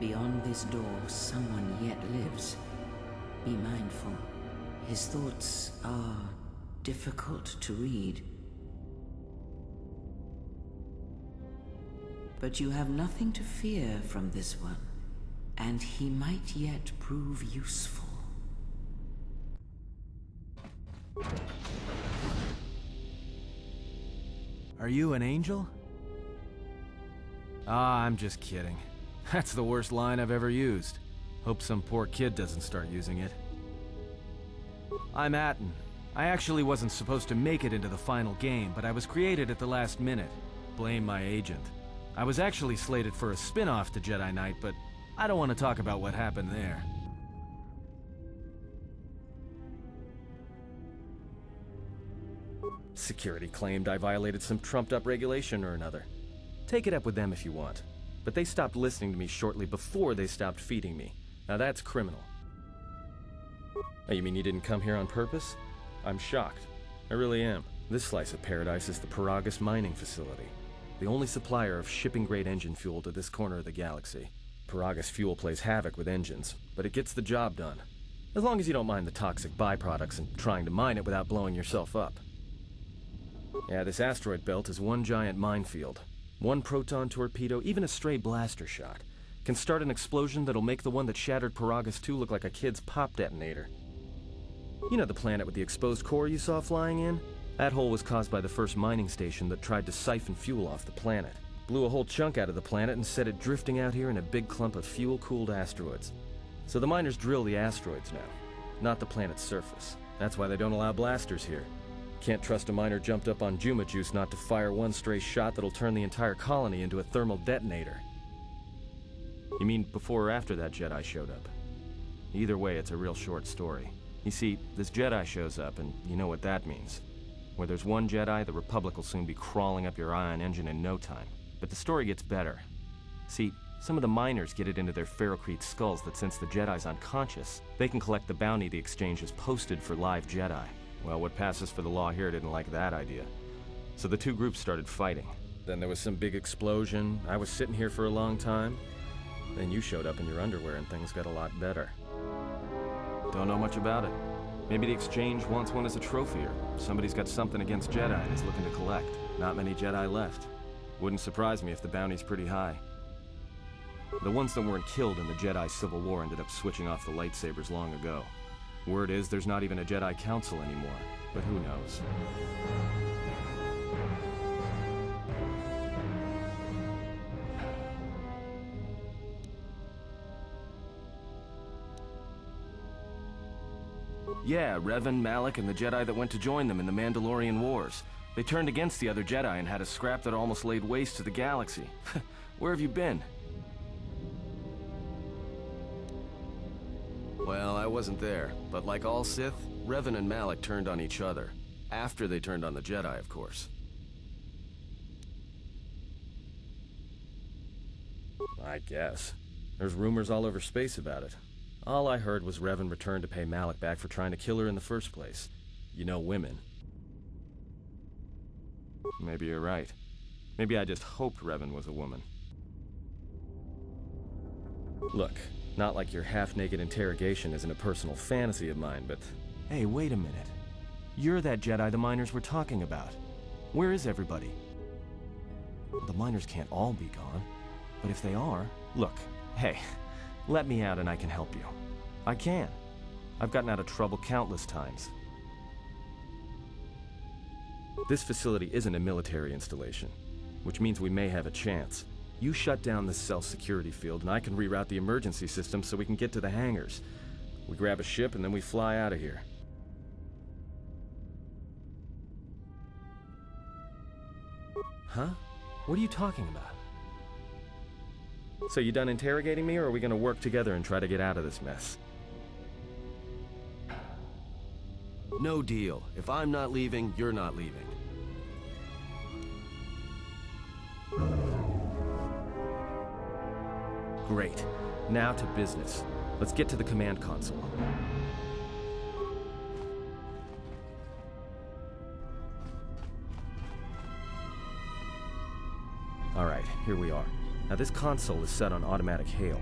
Beyond this door, someone yet lives. Be mindful. His thoughts are difficult to read. But you have nothing to fear from this one, and he might yet prove useful. Are you an angel? Ah, I'm just kidding. That's the worst line I've ever used. Hope some poor kid doesn't start using it. I'm Atten. I actually wasn't supposed to make it into the final game, but I was created at the last minute. Blame my agent. I was actually slated for a spin-off to Jedi Knight, but I don't want to talk about what happened there. Security claimed I violated some trumped-up regulation or another. Take it up with them if you want. But they stopped listening to me shortly before they stopped feeding me. Now that's criminal. Oh, you mean you didn't come here on purpose? I'm shocked. I really am. This slice of paradise is the Peragus mining facility. The only supplier of shipping-grade engine fuel to this corner of the galaxy. Peragus fuel plays havoc with engines, but it gets the job done. As long as you don't mind the toxic byproducts and trying to mine it without blowing yourself up. Yeah, this asteroid belt is one giant minefield. One proton torpedo, even a stray blaster shot, can start an explosion that'll make the one that shattered Peragus 2 look like a kid's pop detonator. You know the planet with the exposed core you saw flying in? That hole was caused by the first mining station that tried to siphon fuel off the planet. Blew a whole chunk out of the planet and set it drifting out here in a big clump of fuel-cooled asteroids. So the miners drill the asteroids now, not the planet's surface. That's why they don't allow blasters here. Can't trust a miner jumped up on Juma Juice not to fire one stray shot that'll turn the entire colony into a thermal detonator. You mean before or after that Jedi showed up? Either way, it's a real short story. You see, this Jedi shows up, and you know what that means. Where there's one Jedi, the Republic will soon be crawling up your ion engine in no time. But the story gets better. See, some of the miners get it into their ferrocrete skulls that since the Jedi's unconscious, they can collect the bounty the exchange has posted for live Jedi. Well, what passes for the law here didn't like that idea. So the two groups started fighting. Then there was some big explosion. I was sitting here for a long time. Then you showed up in your underwear and things got a lot better. Don't know much about it. Maybe the exchange wants one as a trophy, or somebody's got something against Jedi and is looking to collect. Not many Jedi left. Wouldn't surprise me if the bounty's pretty high. The ones that weren't killed in the Jedi Civil War ended up switching off the lightsabers long ago. Word is there's not even a Jedi Council anymore, but who knows? Yeah, Revan, Malik, and the Jedi that went to join them in the Mandalorian Wars. They turned against the other Jedi and had a scrap that almost laid waste to the galaxy. Where have you been? Well, I wasn't there, but like all Sith, Revan and Malik turned on each other. After they turned on the Jedi, of course. I guess. There's rumors all over space about it. All I heard was Revan returned to pay Malik back for trying to kill her in the first place. You know women. Maybe you're right. Maybe I just hoped Revan was a woman. Look, not like your half-naked interrogation isn't a personal fantasy of mine, but... Hey, wait a minute. You're that Jedi the miners were talking about. Where is everybody? The miners can't all be gone. But if they are... Look, hey, let me out and I can help you. I can. I've gotten out of trouble countless times. This facility isn't a military installation, which means we may have a chance. You shut down this self-security field and I can reroute the emergency system so we can get to the hangars. We grab a ship and then we fly out of here. Huh? What are you talking about? So you done interrogating me, or are we gonna work together and try to get out of this mess? No deal. If I'm not leaving, you're not leaving. Great. Now to business. Let's get to the command console. Alright, here we are. Now this console is set on automatic hail.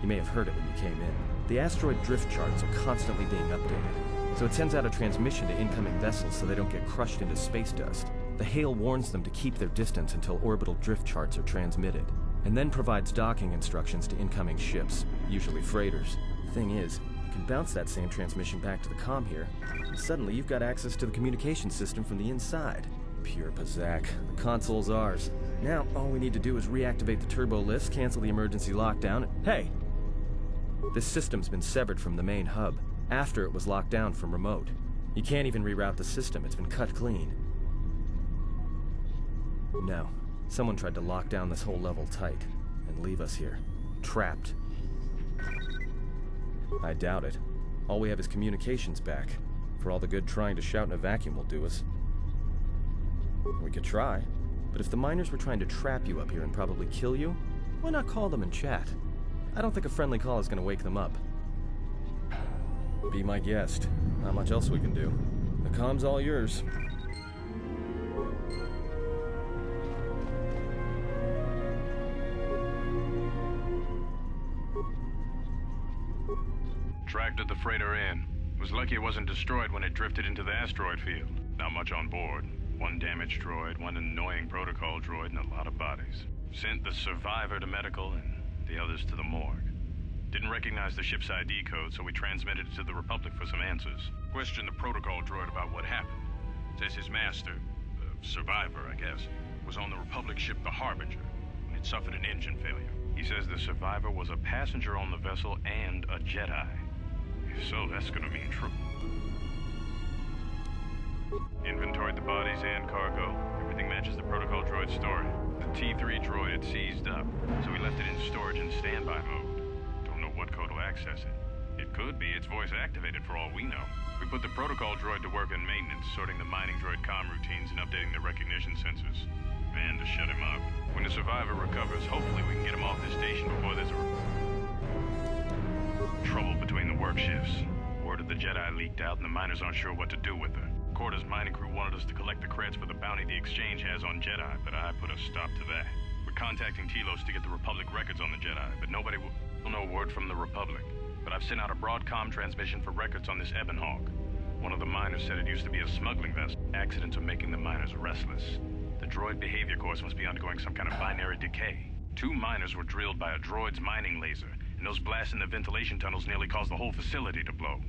You may have heard it when you came in. The asteroid drift charts are constantly being updated, so it sends out a transmission to incoming vessels so they don't get crushed into space dust. The hail warns them to keep their distance until orbital drift charts are transmitted, and then provides docking instructions to incoming ships, usually freighters. The thing is, you can bounce that same transmission back to the comm here, and suddenly you've got access to the communication system from the inside. Pure Pazak. The console's ours. Now, all we need to do is reactivate the turbo lifts, cancel the emergency lockdown. Hey! This system's been severed from the main hub, after it was locked down from remote. You can't even reroute the system, it's been cut clean. No. Someone tried to lock down this whole level tight, and leave us here. Trapped. I doubt it. All we have is communications back. For all the good trying to shout in a vacuum will do us. We could try, but if the miners were trying to trap you up here and probably kill you, why not call them and chat? I don't think a friendly call is gonna wake them up. Be my guest. Not much else we can do. The comm's all yours. Tracted the freighter in. Was lucky it wasn't destroyed when it drifted into the asteroid field. Not much on board. One damaged droid, one annoying protocol droid, and a lot of bodies. Sent the survivor to medical and the others to the morgue. Didn't recognize the ship's ID code, so we transmitted it to the Republic for some answers. Questioned the protocol droid about what happened. Says his master, the survivor, I guess, was on the Republic ship the Harbinger when it suffered an engine failure. He says the survivor was a passenger on the vessel and a Jedi. If so, that's gonna mean trouble. Inventoried the bodies and cargo. Everything matches the protocol droid's story. The T3 droid had seized up, so we left it in storage in standby mode. Don't know what code will access it. It could be it's voice activated for all we know. We put the protocol droid to work in maintenance, sorting the mining droid comm routines and updating the recognition sensors. And to shut him up. When the survivor recovers, hopefully we can get him off the station before there's trouble between the work shifts. Word of the Jedi leaked out and the miners aren't sure what to do with her. Quarter's mining crew wanted us to collect the creds for the bounty the Exchange has on Jedi, but I put a stop to that. We're contacting Telos to get the Republic records on the Jedi, but nobody will... No word from the Republic. But I've sent out a broadcom transmission for records on this Ebon Hawk. One of the miners said it used to be a smuggling vessel. Accidents are making the miners restless. The droid behavior course must be undergoing some kind of binary decay. 2 miners were drilled by a droid's mining laser, and those blasts in the ventilation tunnels nearly caused the whole facility to blow.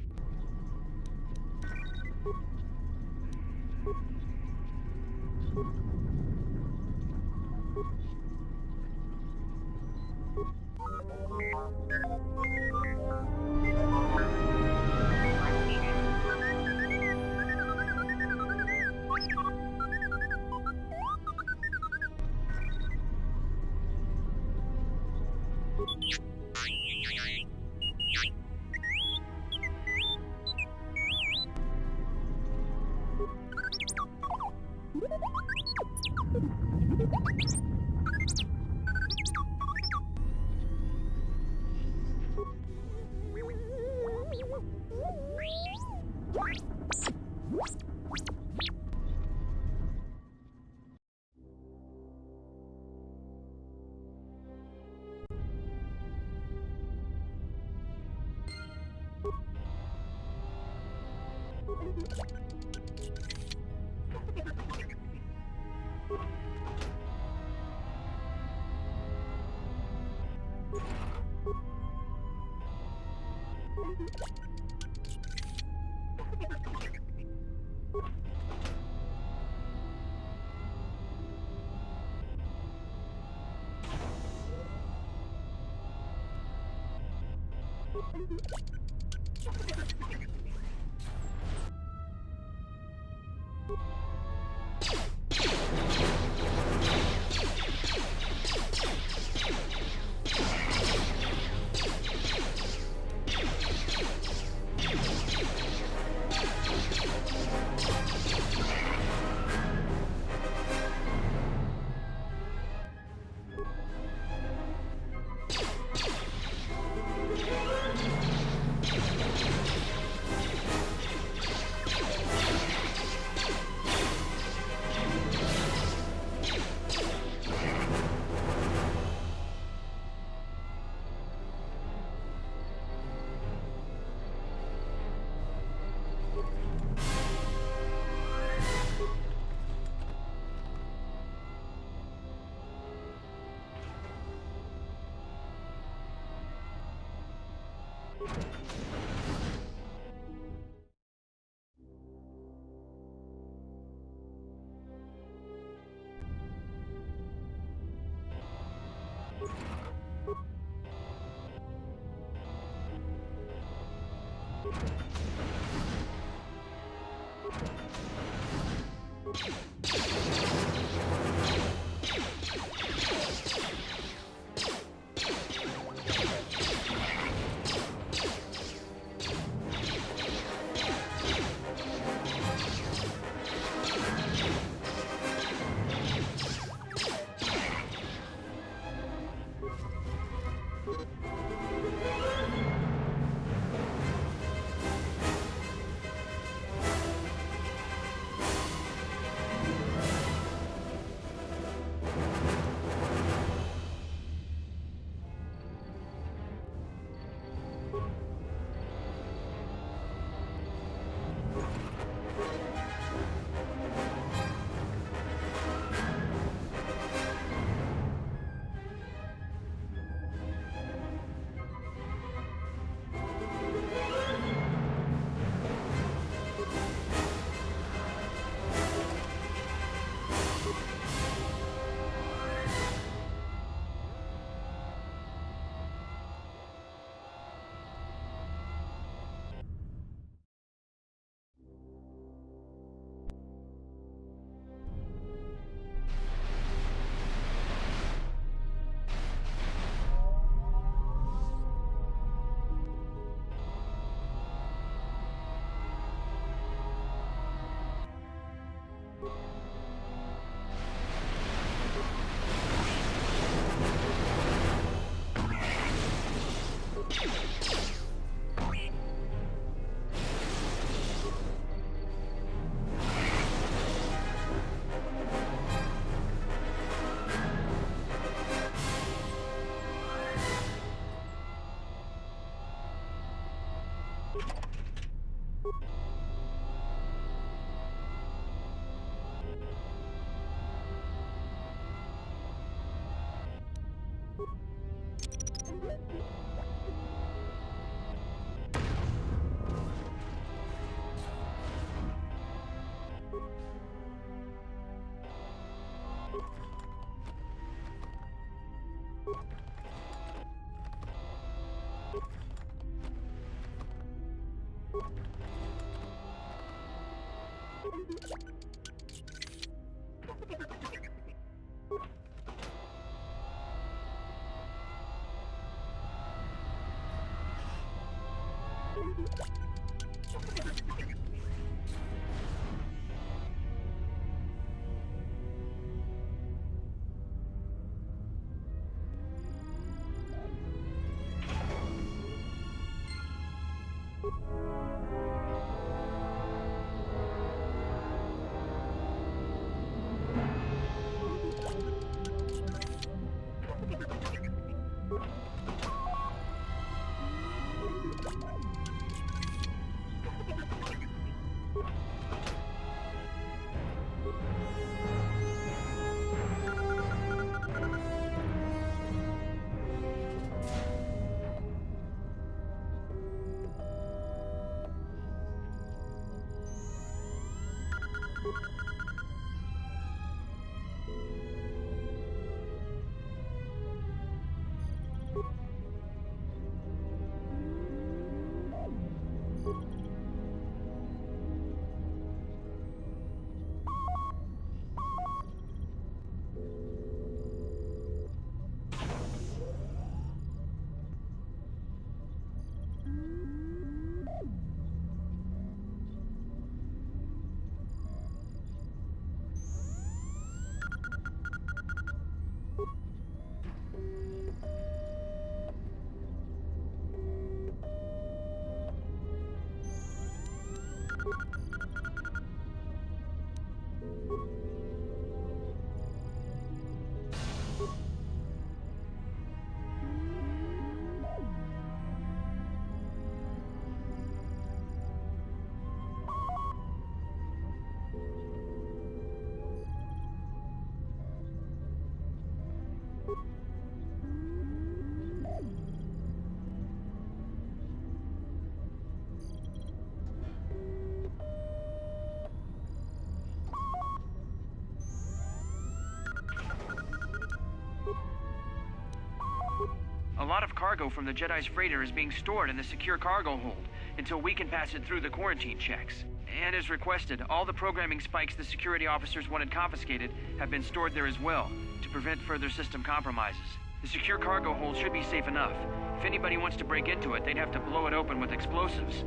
cargo from the Jedi's freighter is being stored in the secure cargo hold until we can pass it through the quarantine checks. And as requested, all the programming spikes the security officers wanted confiscated have been stored there as well, to prevent further system compromises. The secure cargo hold should be safe enough. If anybody wants to break into it, they'd have to blow it open with explosives.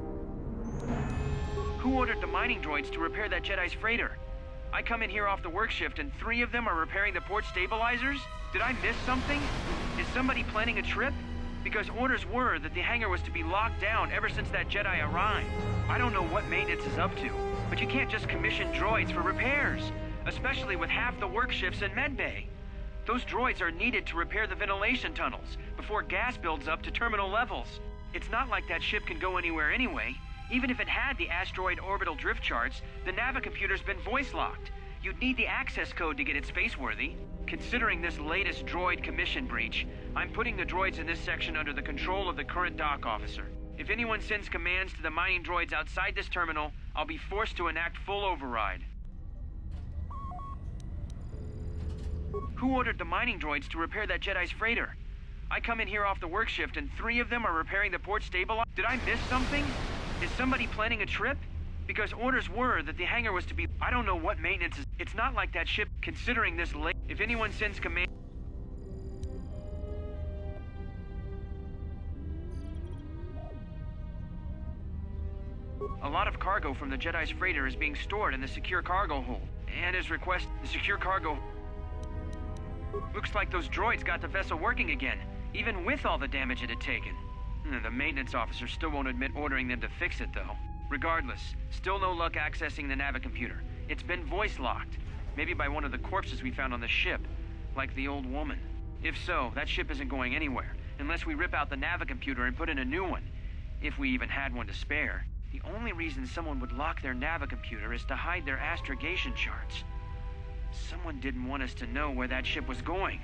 Who ordered the mining droids to repair that Jedi's freighter? I come in here off the work shift and 3 of them are repairing the port stabilizers? Did I miss something? Is somebody planning a trip? Because orders were that the hangar was to be locked down ever since that Jedi arrived. I don't know what maintenance is up to, but you can't just commission droids for repairs, especially with half the work shifts in medbay. Those droids are needed to repair the ventilation tunnels before gas builds up to terminal levels. It's not like that ship can go anywhere anyway. Even if it had the asteroid orbital drift charts, the navicomputer's been voice-locked. You'd need the access code to get it spaceworthy. Considering this latest droid commission breach, I'm putting the droids in this section under the control of the current dock officer. If anyone sends commands to the mining droids outside this terminal, I'll be forced to enact full override. Who ordered the mining droids to repair that Jedi's freighter? I come in here off the work shift and 3 of them are repairing the port stabilizer. Did I miss something? Is somebody planning a trip? Because orders were that the hangar was to be... I don't know what maintenance is... It's not like that ship, considering this late... If anyone sends command... A lot of cargo from the Jedi's freighter is being stored in the secure cargo hold. And as requested, the secure cargo... Looks like those droids got the vessel working again, even with all the damage it had taken. The maintenance officer still won't admit ordering them to fix it, though. Regardless, still no luck accessing the navicomputer. It's been voice-locked. Maybe by one of the corpses we found on the ship, like the old woman. If so, that ship isn't going anywhere, unless we rip out the navicomputer and put in a new one. If we even had one to spare. The only reason someone would lock their navicomputer is to hide their astrogation charts. Someone didn't want us to know where that ship was going,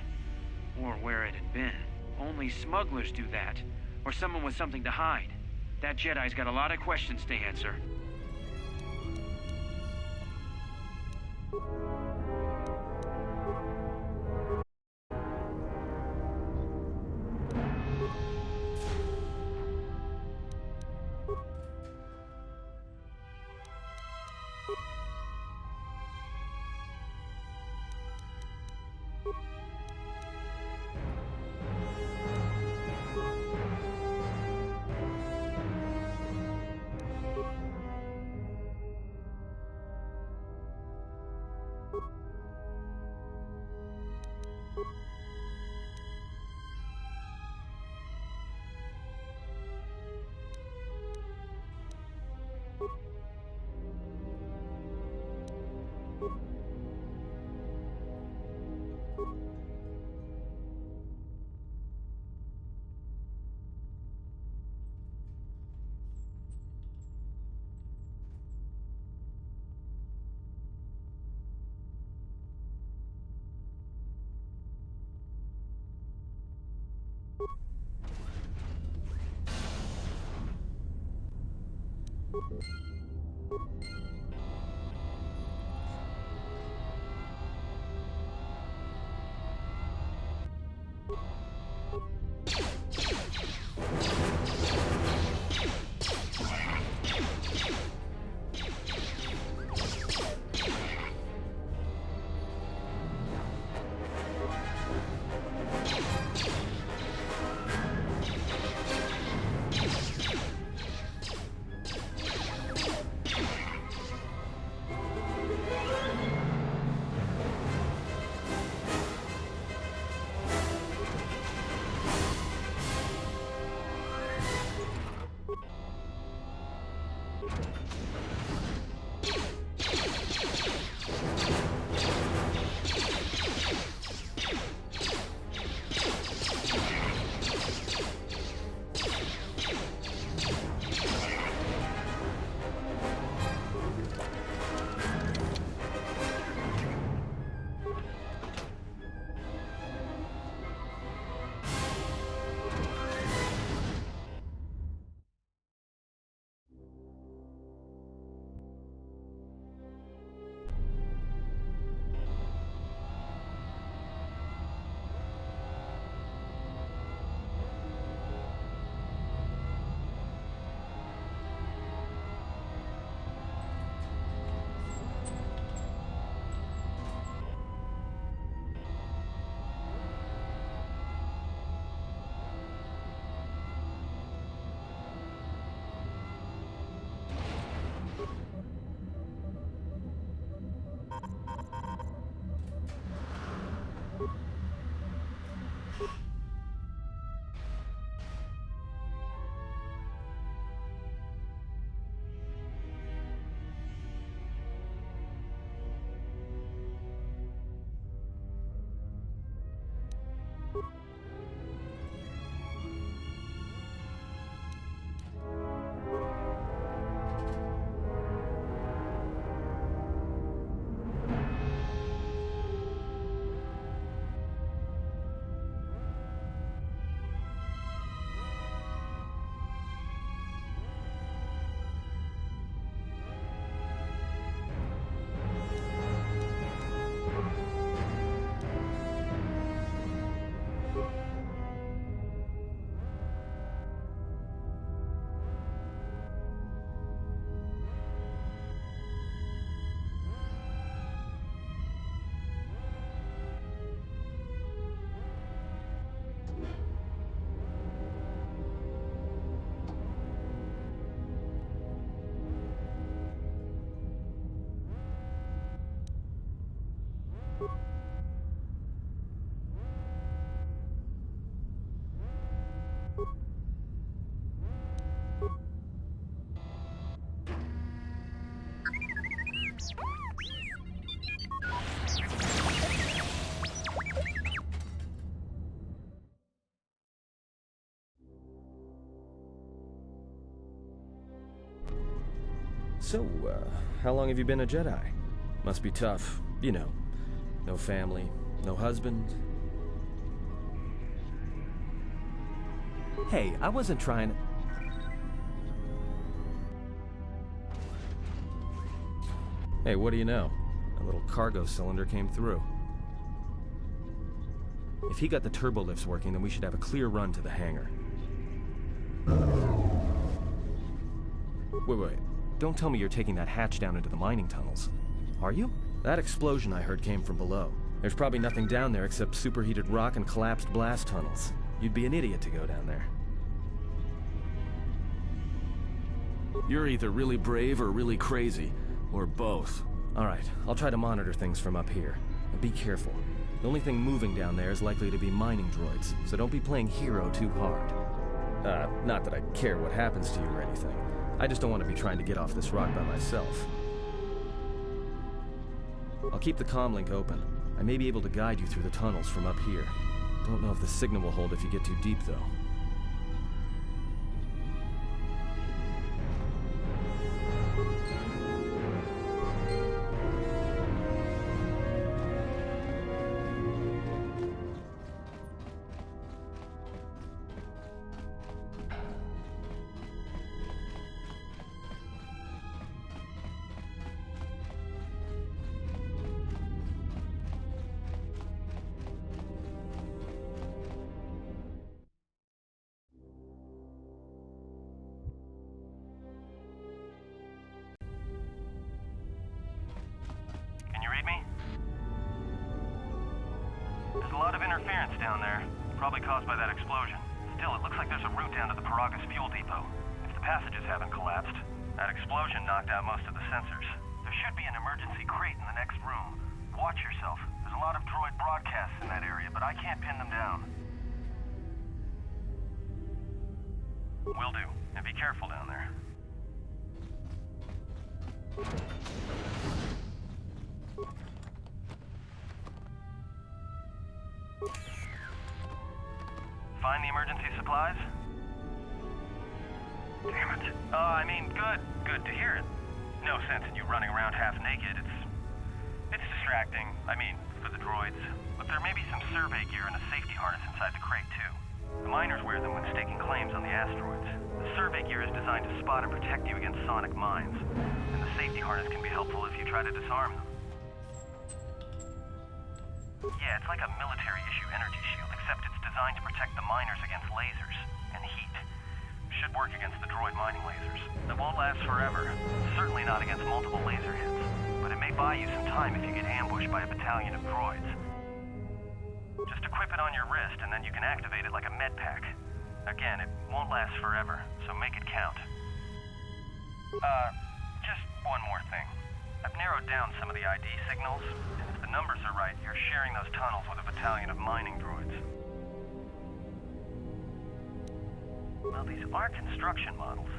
or where it had been. Only smugglers do that, or someone with something to hide. That Jedi's got a lot of questions to answer. So, how long have you been a Jedi? Must be tough, you know. No family, no husband. Hey, I wasn't trying... Hey, what do you know? A little cargo cylinder came through. If he got the turbo lifts working, then we should have a clear run to the hangar. Wait. Don't tell me you're taking that hatch down into the mining tunnels. Are you? That explosion I heard came from below. There's probably nothing down there except superheated rock and collapsed blast tunnels. You'd be an idiot to go down there. You're either really brave or really crazy, or both. Alright, I'll try to monitor things from up here. But be careful. The only thing moving down there is likely to be mining droids, so don't be playing hero too hard. Not that I care what happens to you or anything. I just don't want to be trying to get off this rock by myself. I'll keep the comm link open. I may be able to guide you through the tunnels from up here. Don't know if the signal will hold if you get too deep, though. There's a lot of interference down there, probably caused by that explosion. Still, it looks like there's a route down to the Paragus fuel depot. If the passages haven't collapsed, that explosion knocked out most of the sensors. There should be an emergency crate in the next room. Watch yourself. There's a lot of droid broadcasts in that area, but I can't pin them down. Will do. And be careful down there. Find the emergency supplies? Damn it. Good to hear it. No sense in you running around half naked. It's distracting. For the droids. But there may be some survey gear and a safety harness inside the crate, too. The miners wear them when staking claims on the asteroids. The survey gear is designed to spot and protect you against sonic mines. And the safety harness can be helpful if you try to disarm them. Yeah, it's like a military-issue energy shield, except it's designed to protect the miners against lasers and heat. Should work against the droid mining lasers. It won't last forever. Certainly not against multiple laser hits. But it may buy you some time if you get ambushed by a battalion of droids. Just equip it on your wrist, and then you can activate it like a med pack. Again, it won't last forever, so make it count. Just one more thing. I've narrowed down some of the ID signals, and if the numbers are right, you're sharing those tunnels with a battalion of mining droids. Well, these are construction models.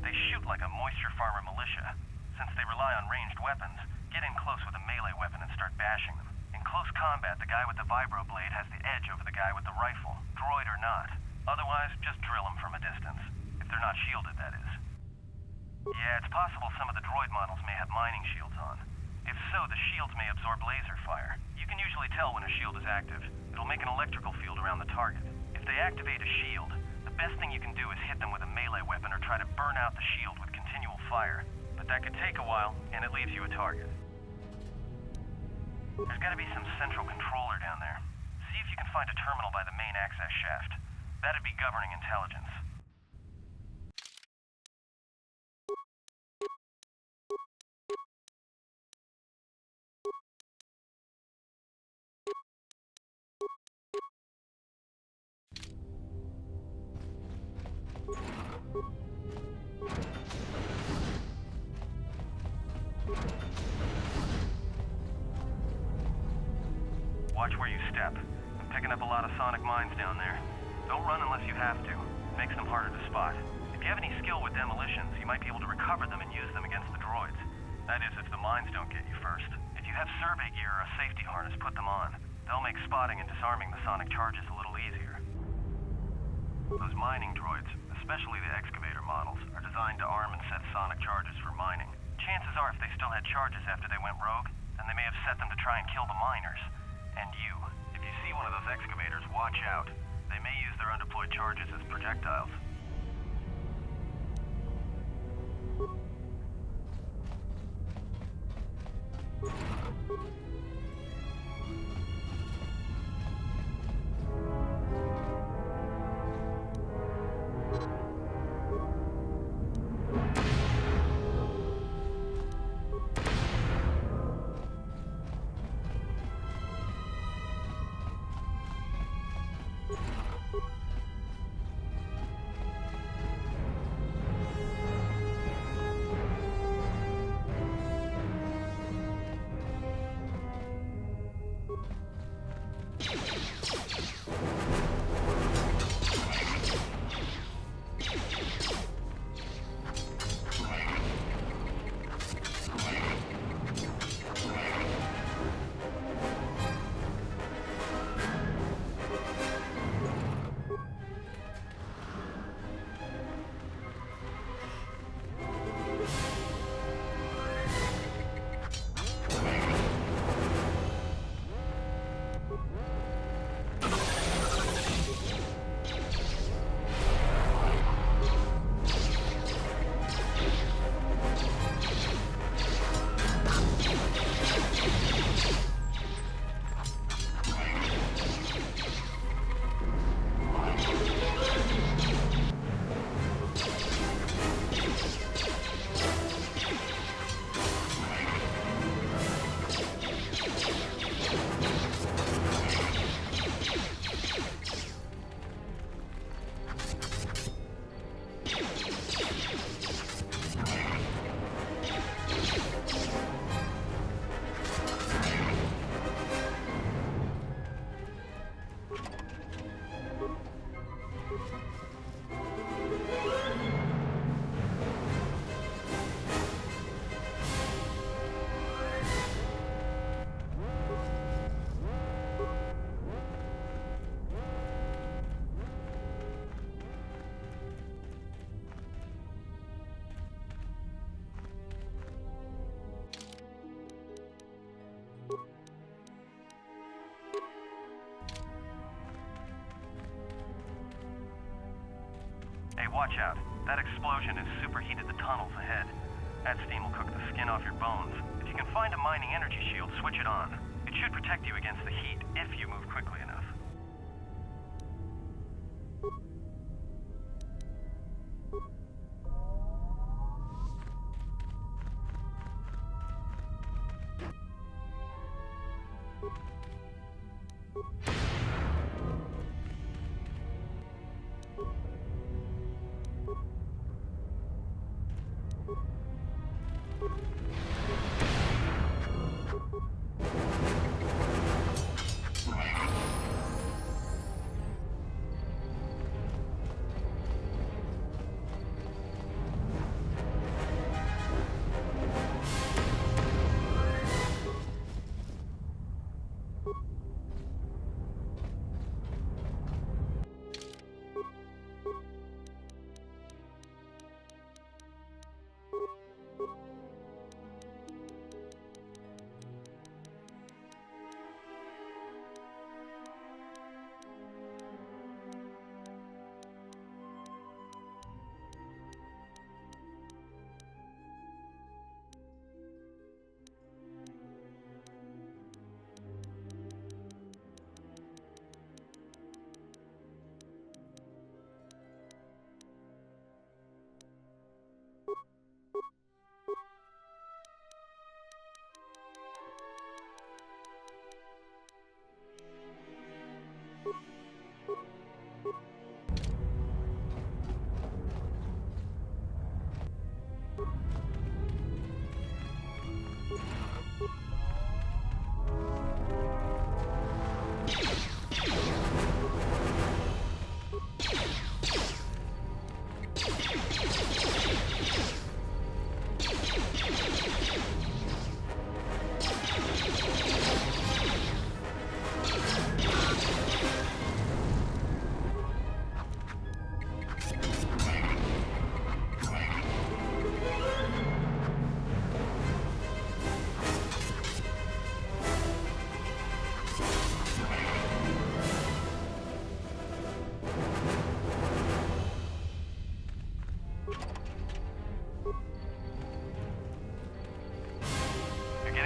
They shoot like a moisture farmer militia. Since they rely on ranged weapons, get in close with a melee weapon and start bashing them. In close combat, the guy with the vibro blade has the edge over the guy with the rifle, droid or not. Otherwise, just drill them from a distance. If they're not shielded, that is. Yeah, it's possible some of the droid models may have mining shields on. If so, the shields may absorb laser fire. You can usually tell when a shield is active. It'll make an electrical field around the target. If they activate a shield, the best thing you can do is hit them with a melee weapon or try to burn out the shield with continual fire. But that could take a while, and it leaves you a target. There's gotta be some central controller down there. See if you can find a terminal by the main access shaft. That'd be governing intelligence. Watch where you step. I'm picking up a lot of sonic mines down there. Don't run unless you have to. It makes them harder to spot. If you have any skill with demolitions, you might be able to recover them and use them against the droids. That is, if the mines don't get you first. If you have survey gear or a safety harness, put them on. They'll make spotting and disarming the sonic charges a little easier. Those mining droids, especially the excavator models, are designed to arm and set sonic charges for mining. Chances are if they still had charges after they went rogue, then they may have set them to try and kill the miners. And you. If you see one of those excavators, watch out. They may use their undeployed charges as projectiles. Hey, watch out. That explosion has superheated the tunnels ahead. That steam will cook the skin off your bones. If you can find a mining energy shield, switch it on. It should protect you against the heat if you move quickly enough.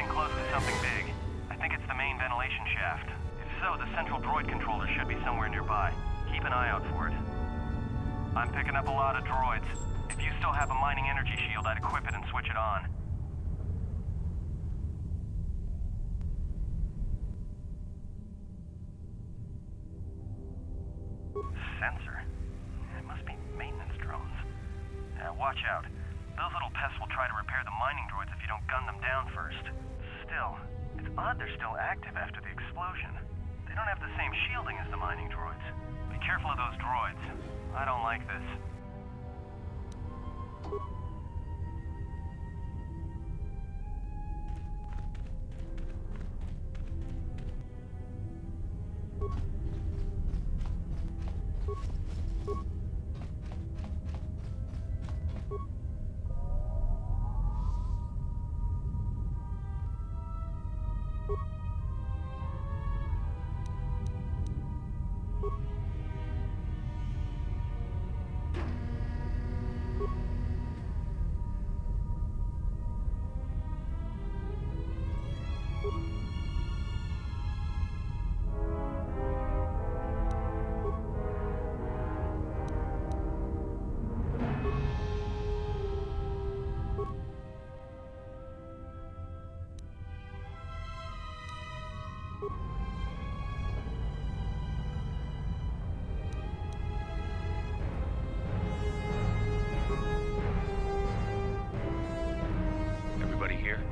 getting close to something big. I think it's the main ventilation shaft. If so, the central droid controller should be somewhere nearby. Keep an eye out for it. I'm picking up a lot of droids. If you still have a mining energy shield, I'd equip it and switch it on. Sensor? It must be maintenance drones. Watch out. Those little pests will try to repair the mining droids if you don't gun them down first. Still, it's odd they're still active after the explosion. They don't have the same shielding as the mining droids. Be careful of those droids. I don't like this.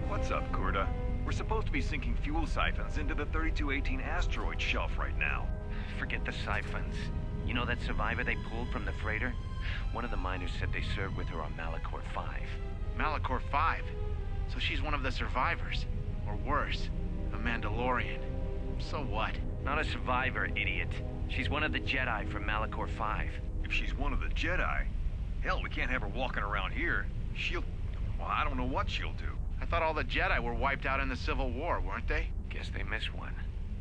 What's up, Kurta? We're supposed to be sinking fuel siphons into the 3218 asteroid shelf right now. Forget the siphons. You know that survivor they pulled from the freighter? One of the miners said they served with her on Malachor 5. Malachor 5? So she's one of the survivors. Or worse, a Mandalorian. So what? Not a survivor, idiot. She's one of the Jedi from Malachor 5. If she's one of the Jedi, hell, we can't have her walking around here. Well, I don't know what she'll do. I thought all the Jedi were wiped out in the Civil War, weren't they? Guess they missed one.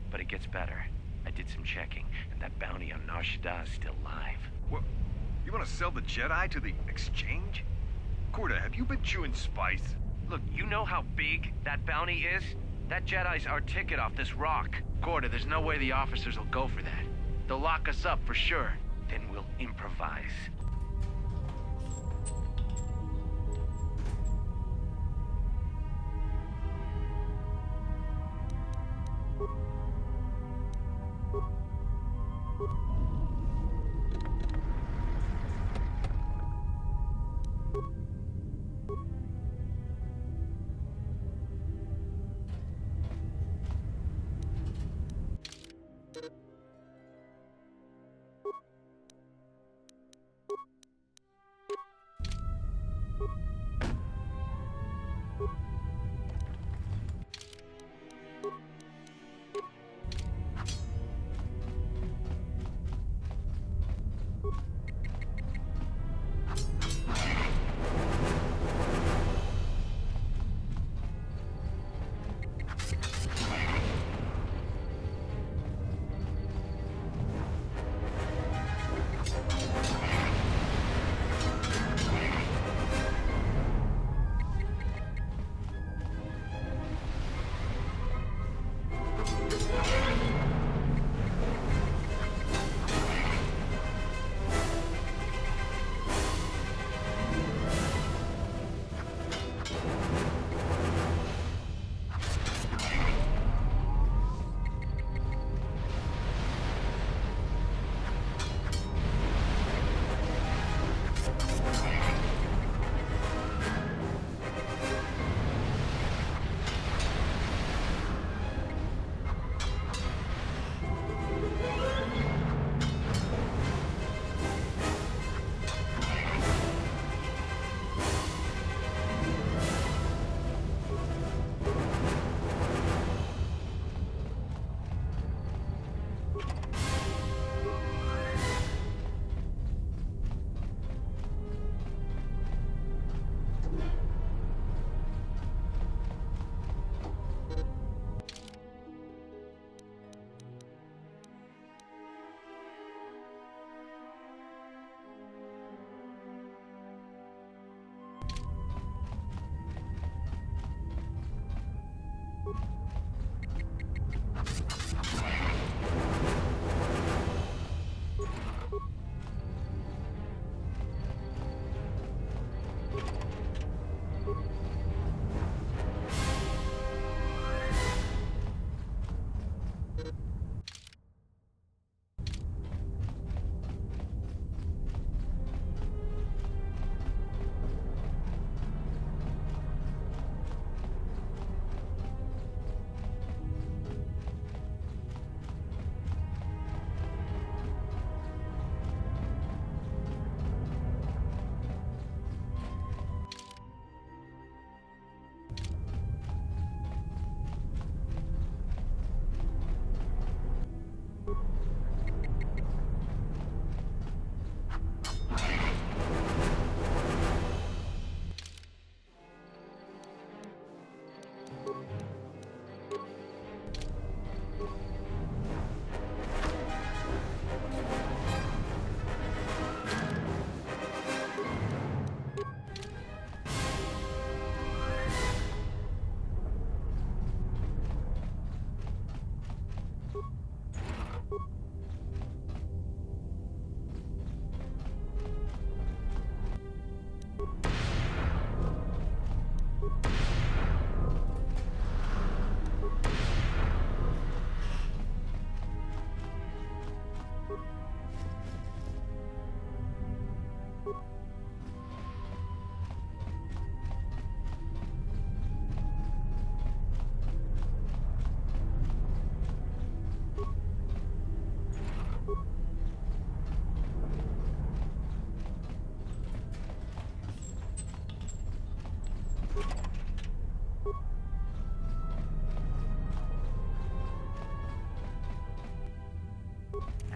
But it gets better. I did some checking, and that bounty on Nar Shaddaa is still live. What? You want to sell the Jedi to the exchange? Kurta, have you been chewing spice? Look, you know how big that bounty is? That Jedi's our ticket off this rock. Gorda, there's no way the officers will go for that. They'll lock us up for sure. Then we'll improvise.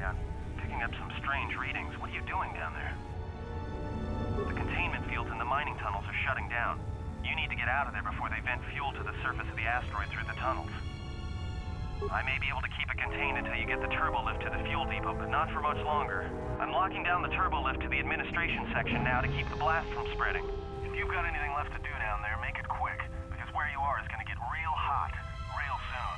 Yeah, I'm picking up some strange readings. What are you doing down there? The containment fields in the mining tunnels are shutting down. You need to get out of there before they vent fuel to the surface of the asteroid through the tunnels. I may be able to keep it contained until you get the turbo lift to the fuel depot, but not for much longer. I'm locking down the turbo lift to the administration section now to keep the blast from spreading. If you've got anything left to do down there, make it quick, because where you are is gonna get real hot real soon.